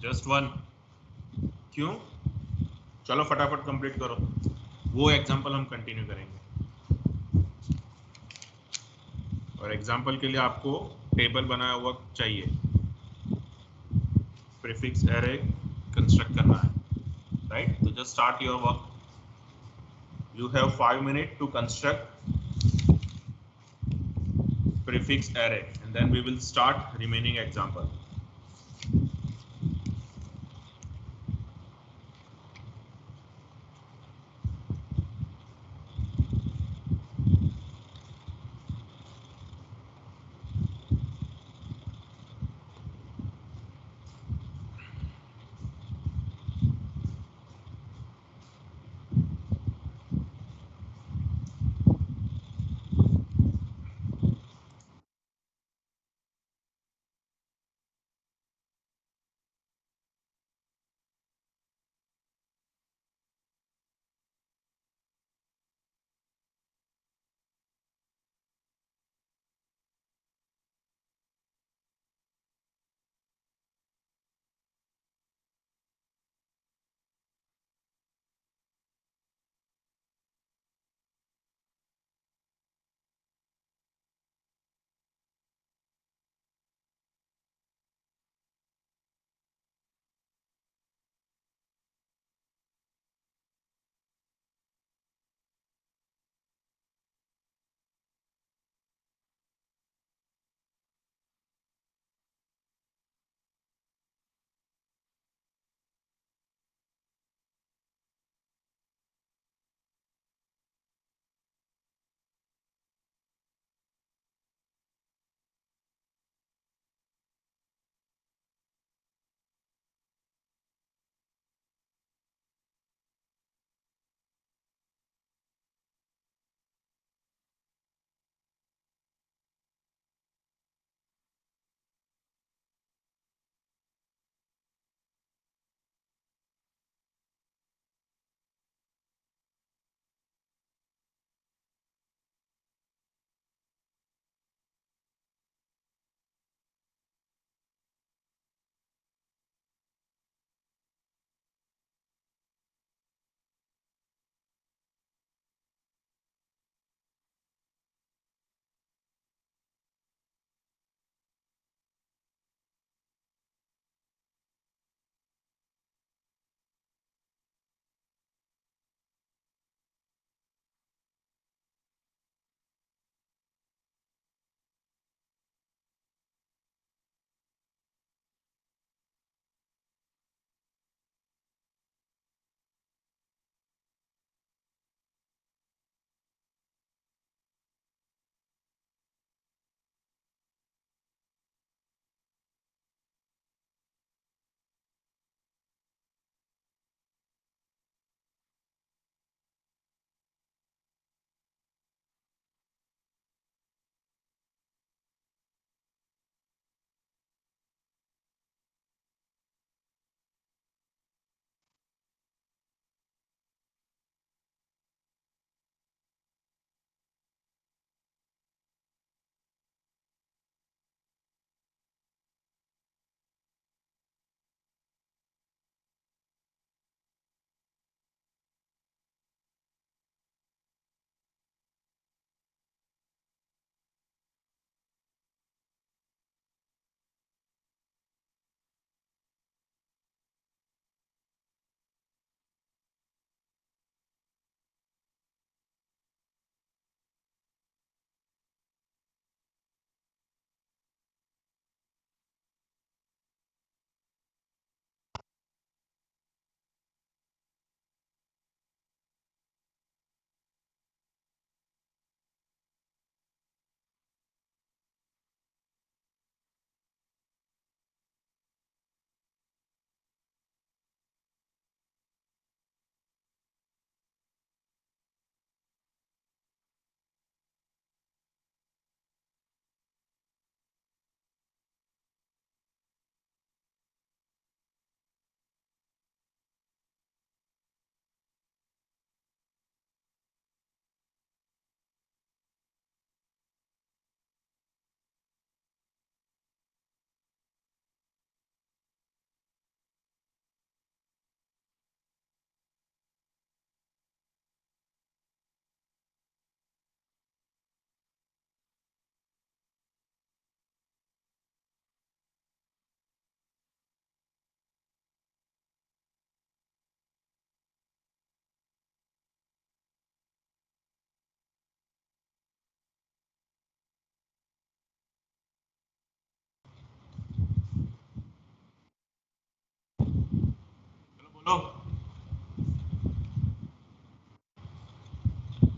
Just one. क्यों? चलो फटाफट कंप्लीट करो। वो एग्जांपल हम कंटिन्यू करेंगे। और एग्जांपल के लिए आपको टेबल बनाया हुआ चाहिए, प्रीफिक्स एरे कंस्ट्रक्ट करना है, राइट? तो just start your work. You have 5 minutes to construct prefix array, and then we will start remaining example.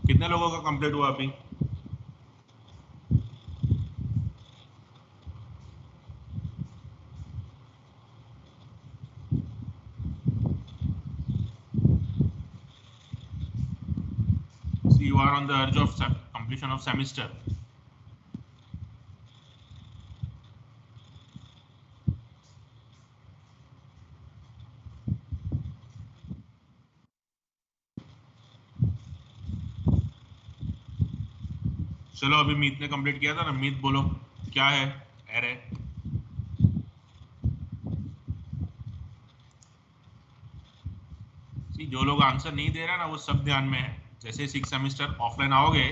कितने लोगों का कंप्लीट हुआ अभी? See, you are on the edge of completion of semester. चलो अभी मीत ने कंप्लीट किया था ना, मीत बोलो क्या है एरे? जो लोग आंसर नहीं दे रहा ना वो सब ध्यान में है। जैसे 6 सेमेस्टर ऑफलाइन आओगे,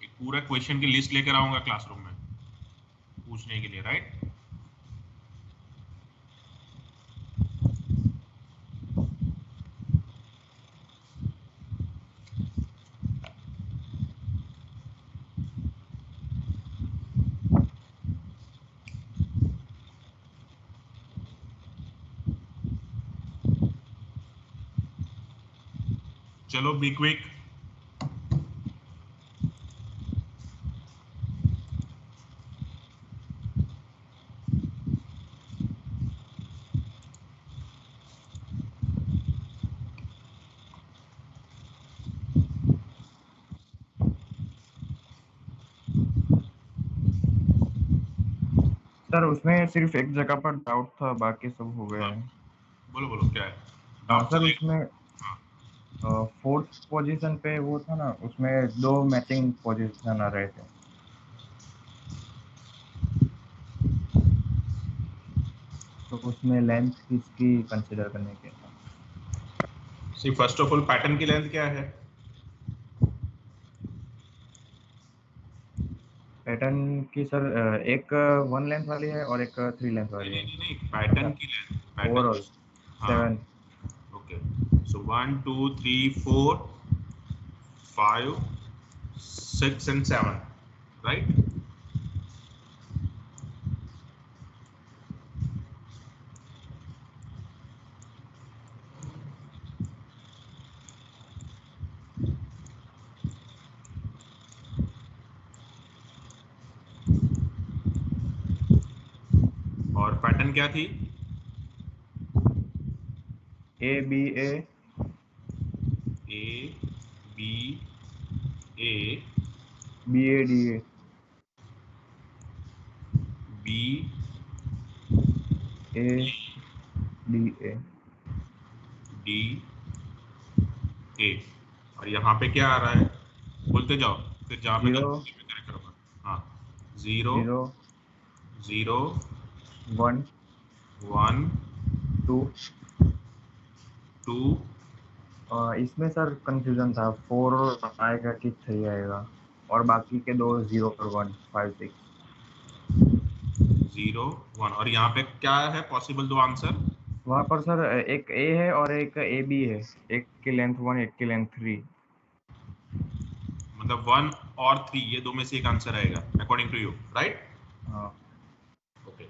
एक पूरा क्वेश्चन की लिस्ट लेकर आऊंगा क्लासरूम में पूछने के लिए, राइट? चलो बी क्विक। सर उसमें सिर्फ एक जगह पर डाउट था, बाकी सब हो गया है। बोलो बोलो क्या है हाँ सर, चलेगा? उसमें फोर्थ पोजीशन पे वो था ना, उसमें 2 मैचिंग पोजीशन आ रहे थे। तो उसमें लेंथ किसकी कंसिडर करने के था? सी फर्स्ट ऑफ ऑल पैटर्न की लेंथ क्या है? पैटर्न की सर एक 1 लेंथ वाली है और एक 3 लेंथ वाली है। नहीं, पैटर्न की लेंथ, पैटर्न। ओवरऑल हाँ 7। Okay, so 1 2 3 4 5 6 and 7, right? और पैटर्न क्या थी? A B A B A B A D A B A D A D A. और यहाँ पे क्या आ रहा है बोलते जाओ, फिर जहाँ पे 0 करेक्ट होगा। हाँ 0 0 0 1 1 2। 2। इसमें सर कंफ्यूजन था, 4 आएगा कि 3 आएगा, और बाकी के 2 0 और 1 5 6। 0 1 और यहाँ पे क्या है पॉसिबल दो आंसर? वहाँ पर सर एक ए है और एक ए बी है, एक की लेंथ 1 एक की लेंथ 3। मतलब 1 और 3 ये दो में से एक आंसर आएगा अकॉर्डिंग टू यू, राइट? हाँ ओके,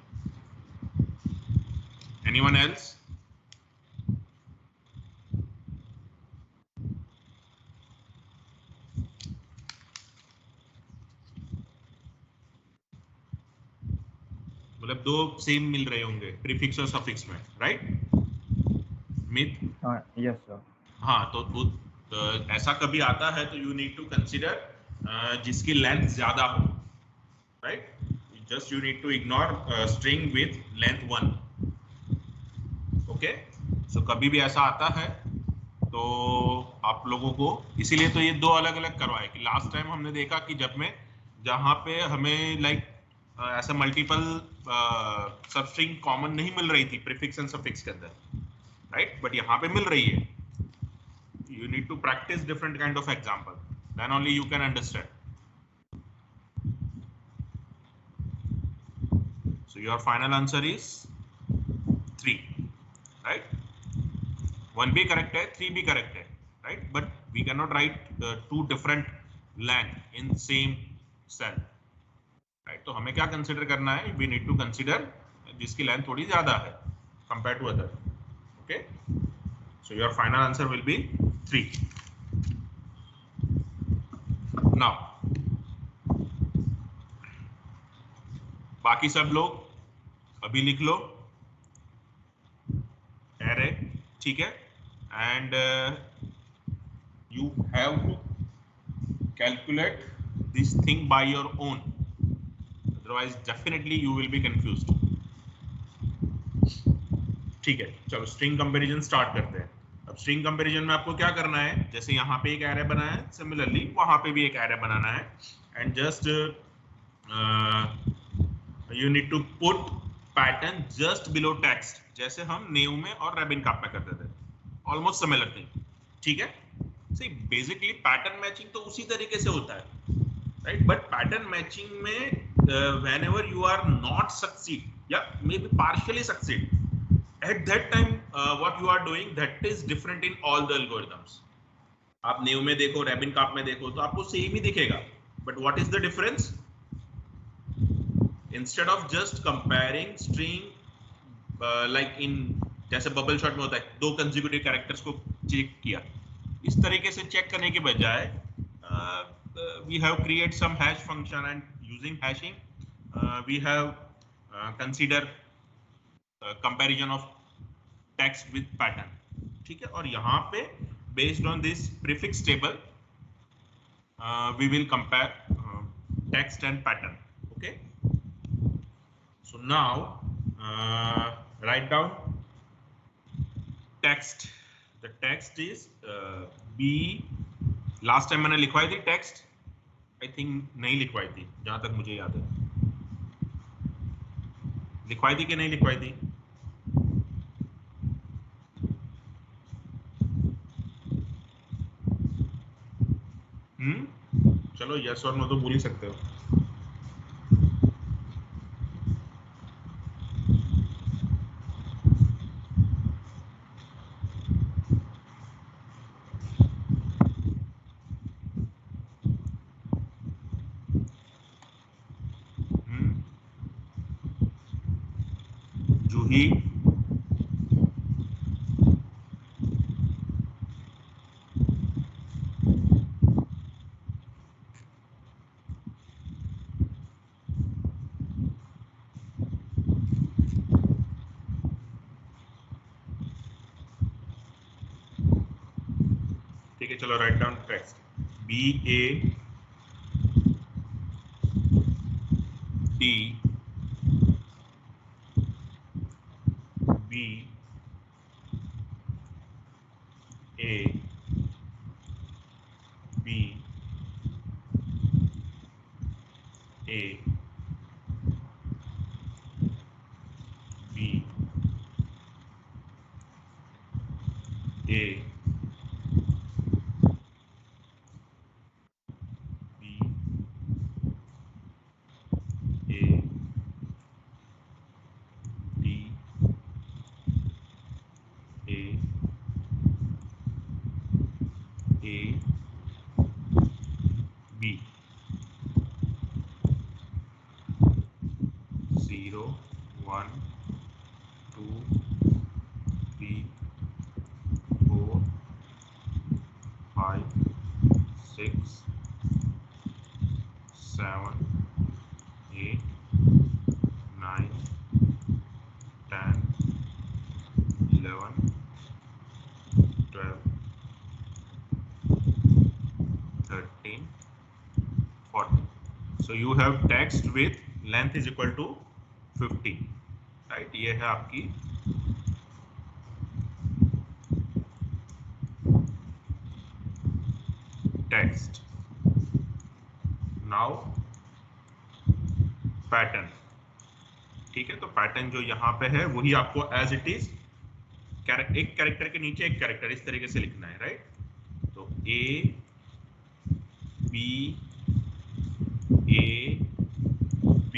एनीवन एल्स? मतलब दो सेम मिल रहे होंगे प्रीफिक्स और सफिक्स में, राइट मित? हाँ यस सर। हाँ तो ऐसा कभी आता है तो यू नीड टू कंसीडर जिसकी लेंथ ज्यादा हो, right? Just you need to ignore string with length 1। Okay, so कभी भी ऐसा आता है तो आप लोगों को, इसीलिए तो ये दो अलग अलग करवाए कि लास्ट टाइम हमने देखा कि जब में जहाँ पे हमें लाइक ऐसा मल्टीपल सबस्ट्रिंग कॉमन नहीं मिल रही थी प्रीफिक्स एंड सफिक्स के अंदर, राइट? बट यहाँ पे मिल रही है। You need to practice different kind of example, then only you can understand. So your final answer is 3, right? 1 भी correct है, 3 भी correct है, right? But we cannot write the 2 different length in same cell, right? तो हमें क्या consider करना है? We need to consider जिसकी length थोड़ी ज्यादा है, compared to other. Okay, so your final answer will be 3. Now बाकी सब लोग अभी लिख लो array, ठीक है, and you have to calculate this thing by your own, otherwise definitely you will be confused. ठीक है, चलो स्ट्रिंग कंपैरिजन स्टार्ट करते हैं. अब स्ट्रिंग कंपैरिजन में आपको क्या करना है, जैसे यहाँ पे एक एरे बनाया है, सिमिलरली वहां पे भी एक एरे बनाना है, and just you need to put pattern just below text, जैसे हम नेव में और रेबिनकाप में करते थे, ऑलमोस्ट सिमिलर थिंग. ठीक है, सी बेसिकली पैटर्न मैचिंग तो उसी तरीके से होता है, राइट, बट पैटर्न मैचिंग में whenever you are not succeed या maybe partially succeed, at that time what you are doing that is different in all the algorithms. आप नेव में देखो, रेबिनकाप में देखो तो आपको सेम ही दिखेगा, but what is the difference? Instead of just comparing string like in जैसे bubble shot में होता है, 2 consecutive characters को चेक किया, इस तरीके से चेक करने के बजाय we have create some hash function and using hashing we have consider comparison of text with pattern. ठीक है, और यहाँ पे based on this prefix table we will compare text and pattern. Okay, so now write down text. The text is b. last time मैंने लिखवाई थी text, I think नहीं लिखवाई थी जहां तक मुझे याद है, लिखवाई थी कि नहीं लिखवाई थी? चलो यस और नो तो बोल ही सकते हो. जूही, ठीक है, चलो write down text BAD BA BA B A B 0 1 2 3 4 5 6 7 8 9 10 11 12 13 40. So you have text with length is equal to 50, right? ये है आपकी text. Now pattern, ठीक है, तो पैटर्न जो यहाँ पे है वही आपको एज इट इज एक कैरेक्टर के नीचे एक कैरेक्टर इस तरीके से लिखना है, राइट? तो A B A B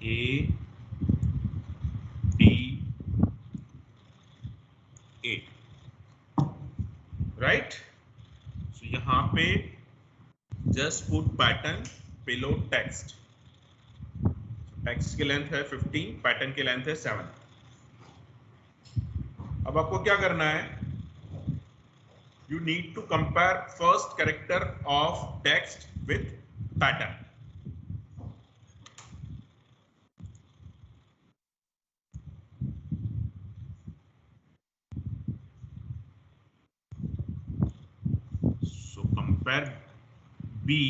A D A, right? So यहाँ पे just put pattern below text. Text की लेंथ है 15, पैटर्न की लेंथ है 7। अब आपको क्या करना है, you need to compare first character of text with pattern. So compare B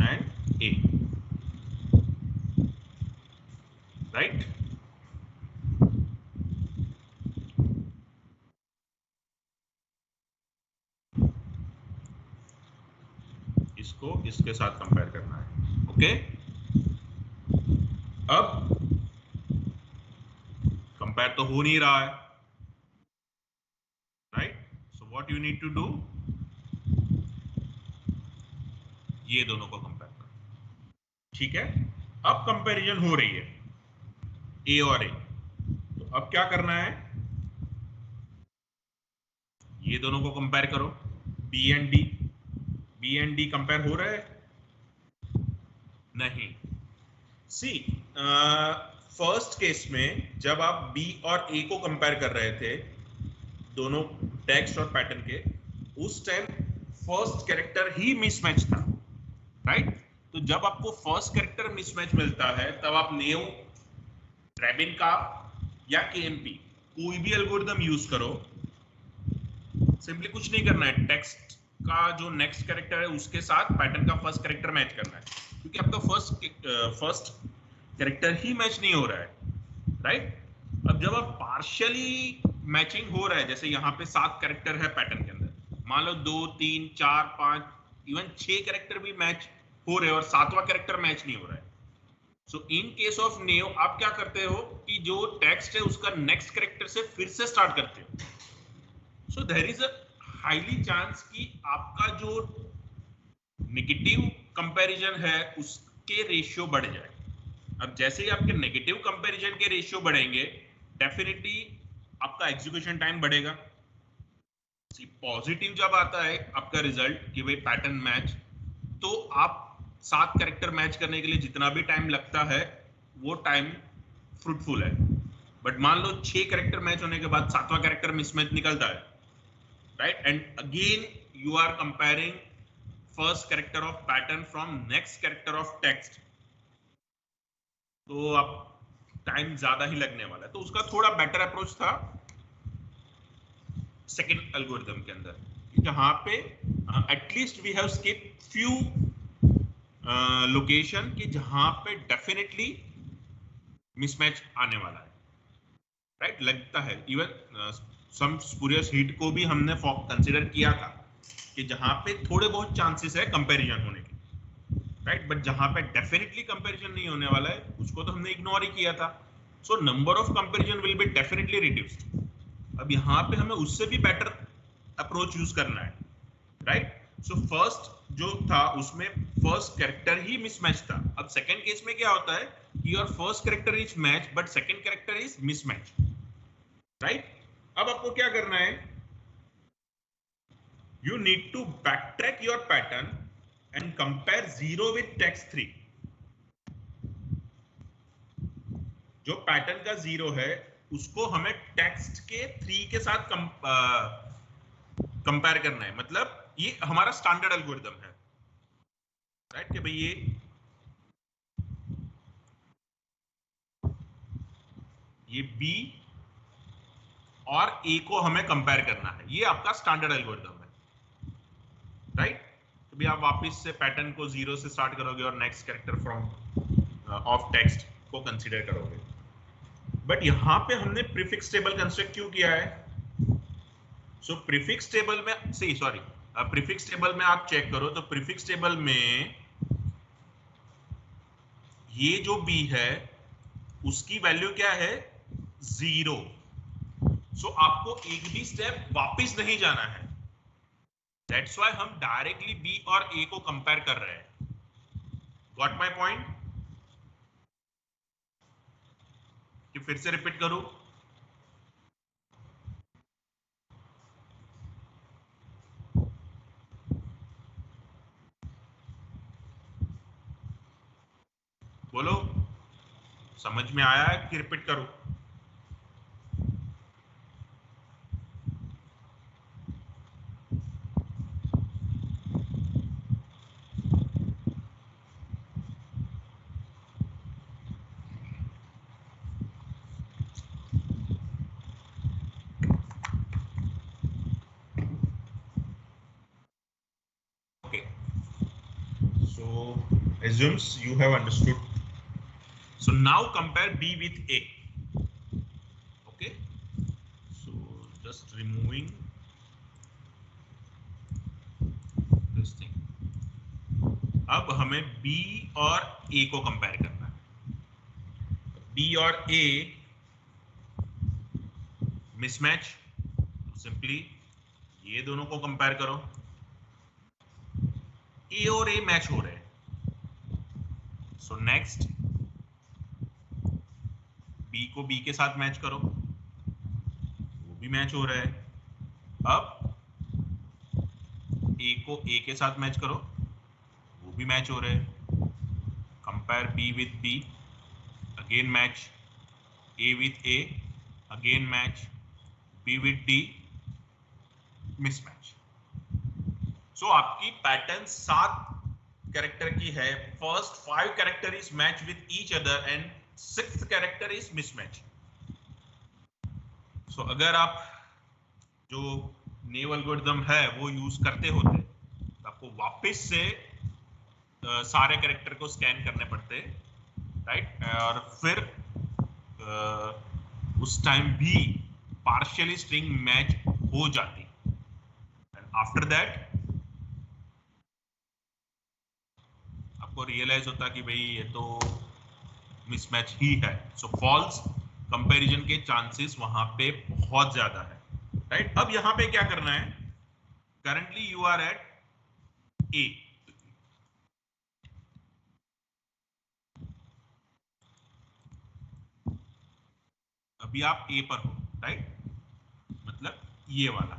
and A, right? इसको इसके साथ कंपेयर करना है, ओके? अब कंपेयर तो हो नहीं रहा है, right? So what you need to do, ये दोनों को कंपेयर करो, ठीक है? अब कंपैरिजन हो रही है ए और ए, तो अब क्या करना है, ये दोनों को कंपेयर करो, B and D. B and D compare हो रहा है? नहीं। सी फर्स्ट केस में जब आप बी और ए को कंपेयर कर रहे थे, दोनों टेक्स्ट और पैटर्न के, उस टाइम फर्स्ट कैरेक्टर ही मिसमैच था, राइट? तो जब आपको फर्स्ट कैरेक्टर मिसमैच मिलता है तब आप नेव, रैबिन का या केएमपी कोई भी एल्गोरिथम यूज करो, सिंपली कुछ नहीं करना है, टेक्स्ट का जो नेक्स्ट कैरेक्टर है उसके साथ पैटर्न का फर्स्ट कैरेक्टर मैच करना है, क्योंकि आपका फर्स्ट कैरेक्टर ही मैच नहीं हो रहा है, राइट? अब जब आप पार्शियली मैचिंग हो रहा है, जैसे यहाँ पे 7 कैरेक्टर है पैटर्न के अंदर, मान लो 2, 3, 4, 5, इवन 6 कैरेक्टर भी मैच हो रहे हैं और 7वां कैरेक्टर मैच नहीं हो रहा है। सो इन केस ऑफ नेव आप क्या करते हो कि जो टेक्स्ट है उसका नेक्स्ट कैरेक्टर से फिर से स्टार्ट करते हो, so there is a highly chance कि आपका जो नेगेटिव कंपैरिजन है उसके रेशियो बढ़ जाए। अब जैसे ही आपके नेगेटिव कंपैरिजन के रेशियो बढ़ेंगे, डेफिनेटली आपका एग्जीक्यूशन टाइम बढ़ेगा। पॉजिटिव जब आता है आपका रिजल्ट कि भाई पैटर्न मैच, तो आप 7 कैरेक्टर मैच करने के लिए जितना भी टाइम लगता है वो टाइम फ्रूटफुल है। बट मान लो 6 कैरेक्टर मैच होने के बाद 7वां कैरेक्टर मिसमैच निकलता है, right? And again you are comparing first character of pattern from next character of text, तो आप टाइम ज्यादा ही लगने वाला है। तो उसका थोड़ा बेटर अप्रोच था सेकंड एल्गोरिथम के अंदर, जहां पे at least we have skip few location की जहां पे डेफिनेटली मिसमैच आने वाला है, राइट? लगता है इवन सम स्पूरियस हिट को भी हमने कंसीडर किया था कि जहां पे थोड़े बहुत चांसेस है कंपैरिजन होने के, राइट? बट जहां पे डेफिनेटली कंपैरिजन नहीं होने वाला है उसको तो हमने इग्नोर ही किया था। So number of comparison will be definitely reduced. अब यहाँ पे हमें उससे भी बेटर अप्रोच यूज करना है, राइट? सो फर्स्ट जो था उसमें फर्स्ट कैरेक्टर ही मिसमैच था। अब सेकंड केस में क्या होता है कि your first character is match but second character is mismatch, right? अब आपको क्या करना है, you need to backtrack your pattern and compare 0 with text 3। जो पैटर्न का 0 है उसको हमें टेक्स्ट के 3 के साथ कंपेयर करना है। मतलब ये हमारा स्टैंडर्ड एल्गोरिथम है, राइट? कि भाई ये बी और ए को हमें कंपेयर करना है, ये आपका स्टैंडर्ड एल्गोरिथम है, राइट? तो भी आप वापस से पैटर्न को 0 से स्टार्ट करोगे और next character from of text को कंसीडर करोगे। बट यहां पे हमने प्रीफिक्स टेबल कंस्ट्रक्ट क्यों किया है? सो प्रीफिक्स टेबल में प्रीफिक्स टेबल में आप चेक करो तो प्रीफिक्स टेबल में ये जो बी है उसकी वैल्यू क्या है? 0। सो आपको एक भी स्टेप वापस नहीं जाना है, दैट्स व्हाई हम डायरेक्टली बी और ए को कंपेयर कर रहे हैं। Got my point? कि फिर से रिपीट करूं? बोलो। समझ में आया है कि रिपीट करूं? So assumes you have understood. So now compare B with A. Okay. So just removing this thing. अब हमें B और A को कंपेयर करना है. B और A मिसमैच, तो सिंपली ये दोनों को कंपेयर करो. A और A मैच हो रहे हैं. सो नेक्स्ट B को B के साथ मैच करो, वो भी मैच हो रहा है. अब A को A के साथ मैच करो, वो भी मैच हो रहा है. Compare B with B, again match. A with A, again match. B with D, mismatch. So आपकी पैटर्न 7 कैरेक्टर की है. First 5 character is match with each other and 6th character is mismatch. So अगर आप जो नेव algorithm है वो use करते होते तो आपको वापस से सारे कैरेक्टर को स्कैन करने पड़ते, राइट? और फिर उस टाइम भी पार्शियली स्ट्रिंग मैच हो जाती. एंड आफ्टर दैट आपको रियलाइज होता कि भाई ये तो मिसमैच ही है. सो फॉल्स कंपैरिजन के चांसेस वहां पे बहुत ज्यादा है, राइट? अब यहां पे क्या करना है? करंटली यू आर एट ए. अभी आप ए पर हो, राइट? मतलब ये वाला.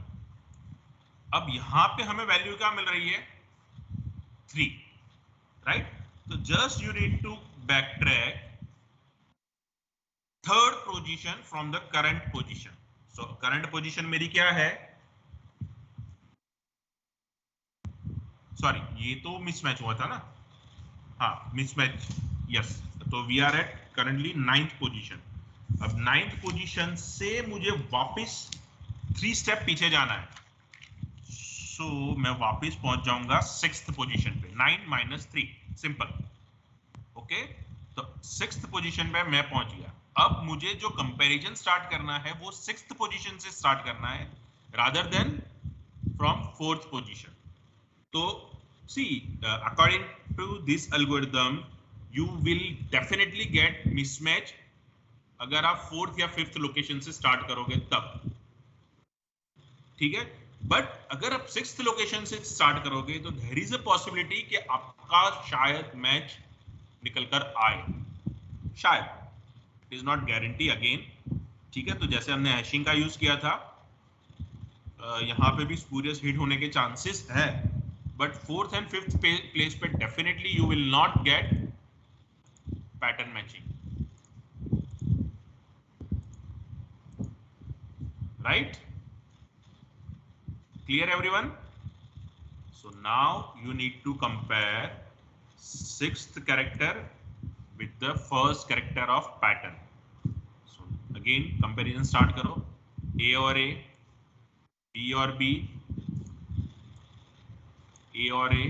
अब यहां पे हमें वैल्यू क्या मिल रही है? 3, राइट? तो just you need to backtrack third position from the current position. So current position मेरी क्या है? सॉरी, ये तो मिसमैच हुआ था ना. हाँ, मिसमैच, यस. तो we are at currently 9th position. अब 9th पोजीशन से मुझे वापस 3 स्टेप पीछे जाना है. सो मैं वापस पहुंच जाऊंगा 6th पोजीशन पे. 9 माइनस 3, सिंपल. ओके, तो 6th पोजीशन पे मैं पहुंच गया. अब मुझे जो कंपैरिजन स्टार्ट करना है वो 6th पोजीशन से स्टार्ट करना है rather than from 4th position. तो see, according to this algorithm you will definitely get mismatch अगर आप 4th या 5th लोकेशन से स्टार्ट करोगे तब, ठीक है? बट अगर आप 6th लोकेशन से स्टार्ट करोगे तो देयर इज अ पॉसिबिलिटी कि आपका शायद मैच निकल कर आए, शायद. It is not guarantee again, ठीक है? तो जैसे हमने हैशिंग का यूज किया था, यहाँ पे भी स्पूरियस हिट होने के चांसेस है. But 4th and 5th place पे definitely you will not get pattern matching, right? Clear everyone? So now you need to compare 6th character with the first character of pattern. So again comparison start करो. A और A, B और B, A और A,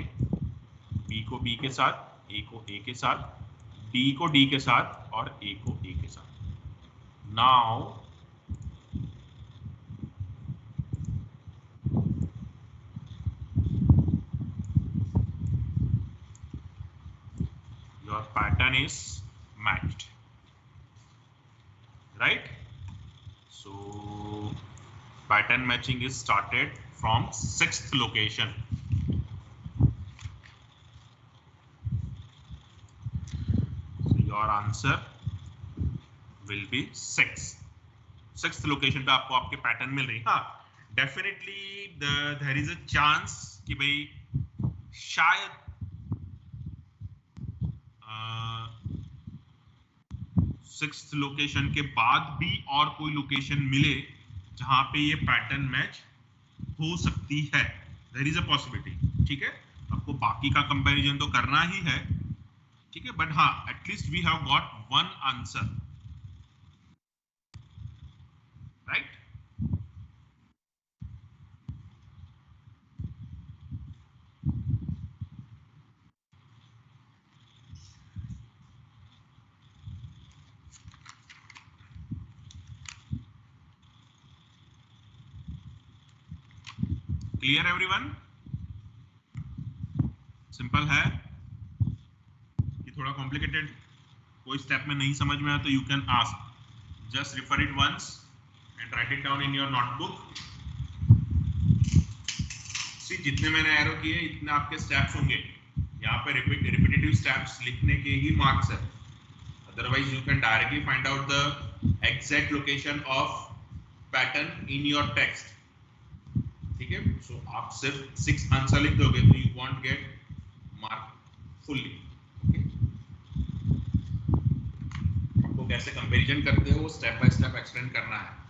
B को B के साथ, A को A के साथ, D को D के साथ और A को A के साथ. Now your pattern is matched, right? So pattern matching is started from 6th location. Your answer will be 6. 6th location पे आपको आपके पैटर्न मिल रही. हाँ, definitely there is a chance कि भाई शायद सिक्स्थ लोकेशन के बाद भी और कोई लोकेशन मिले जहां पे ये पैटर्न मैच हो सकती है, देयर इज अ पॉसिबिलिटी। ठीक है, आपको बाकी का कंपैरिजन तो करना ही है, ठीक है, बट हाँ at least we have got one answer, right. Clear everyone? Simple है कि थोड़ा कॉम्प्लिकेटेड? कोई स्टेप में नहीं समझ में आया तो you can ask, just refer it once and write it down in your notebook. See जितने मैंने एरो किए इतने आपके स्टेप्स होंगे, यहाँ पे रिपीटेटिव स्टेप्स लिखने के ही मार्क्स है, otherwise you can directly find out the exact location of pattern in your text. ठीक है, सो आप सिर्फ 6 आंसर लिख दोगे तो you won't get mark fully. आपको कैसे कंपैरिजन करते हो वो स्टेप बाय स्टेप एक्सप्लेन करना है।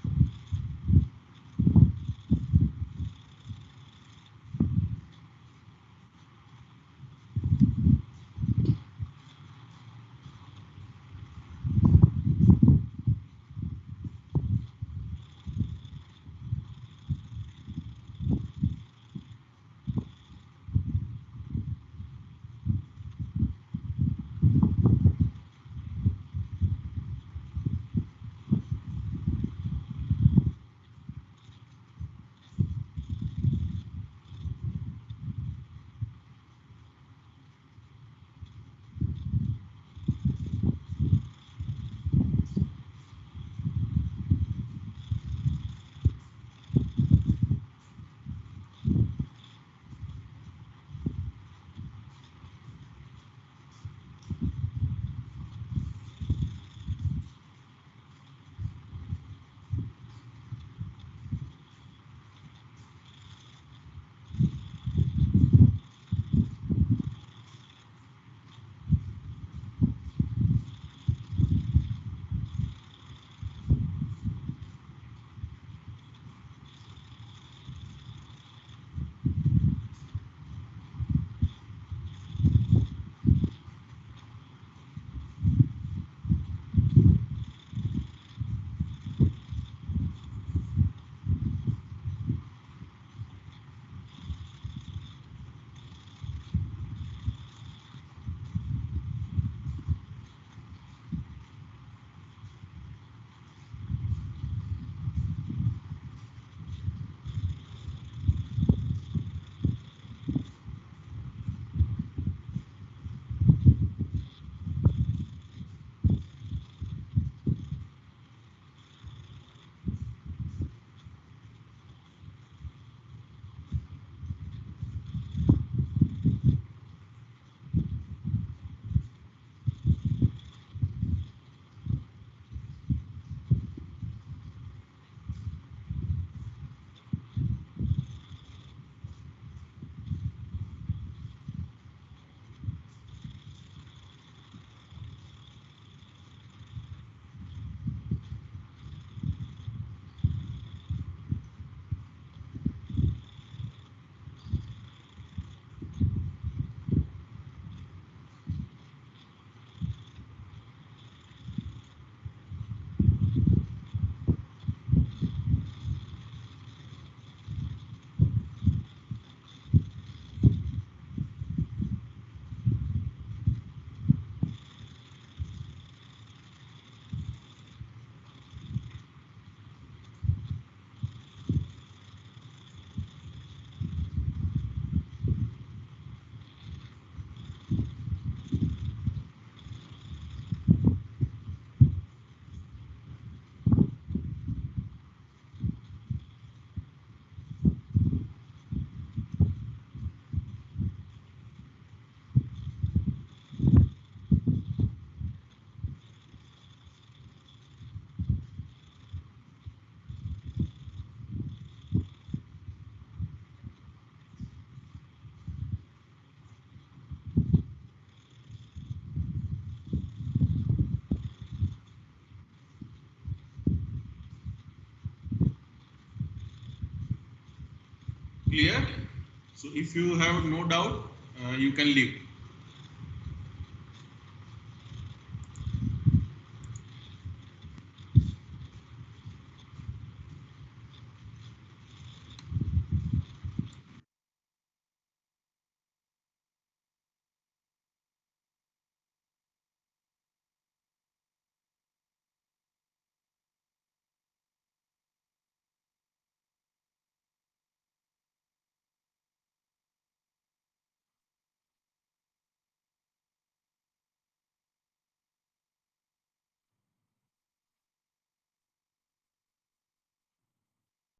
clear? So if you have no doubt, you can leave.